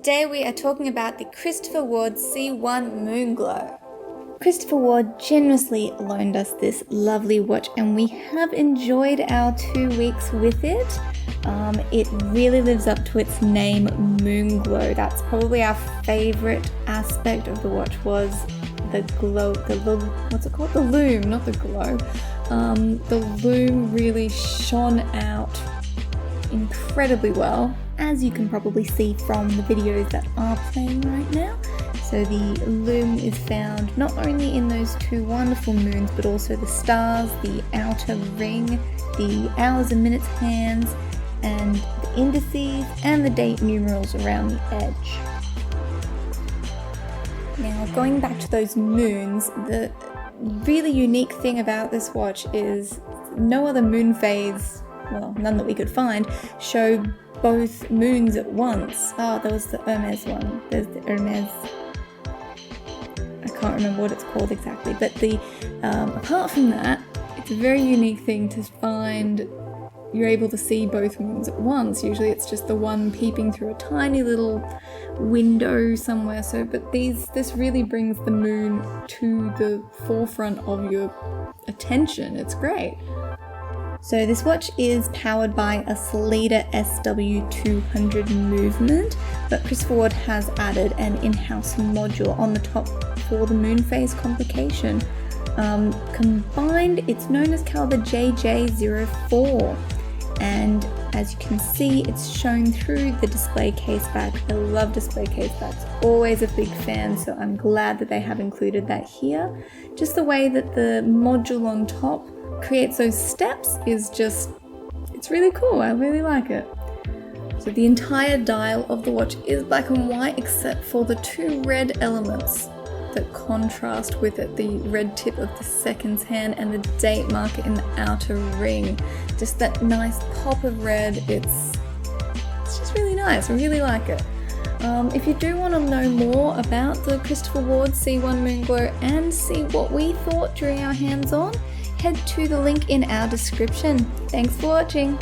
today we are talking about the Christopher Ward C1 Moonglow. Christopher Ward generously loaned us this lovely watch and we have enjoyed our 2 weeks with it. It really lives up to its name, Moonglow. That's probably our favourite aspect of the watch was the glow, what's it called? The lume, not the glow. The lume really shone out incredibly well, as you can probably see from the videos that are playing right now. So the lume is found not only in those 2 wonderful moons, but also the stars, the outer ring, the hours and minutes hands, and the indices and the date numerals around the edge. Now, going back to those moons, the really unique thing about this watch is no other moon phase, well, none that we could find, show both moons at once. Oh, there was the Hermes one. There's the Hermes. I can't remember what it's called exactly, but apart from that, it's a very unique thing to find you're able to see both moons at once. Usually it's just the one peeping through a tiny little window somewhere. But this really brings the moon to the forefront of your attention. It's great. So this watch is powered by a Sellita SW200 movement, but Christopher Ward has added an in-house module on the top for the moon phase complication. Combined, it's known as caliber JJ04, and as you can see, it's shown through the display case back. I love display case backs, always a big fan, so I'm glad that they have included that here. Just the way that the module on top creates those steps is just, it's really cool. I really like it. So the entire dial of the watch is black and white except for the 2 red elements that contrast with it, the red tip of the seconds hand and the date marker in the outer ring. Just that nice pop of red, it's just really nice. I really like it. If you do want to know more about the Christopher Ward C1 Moonglow and see what we thought during our hands-on, head to the link in our description. Thanks for watching.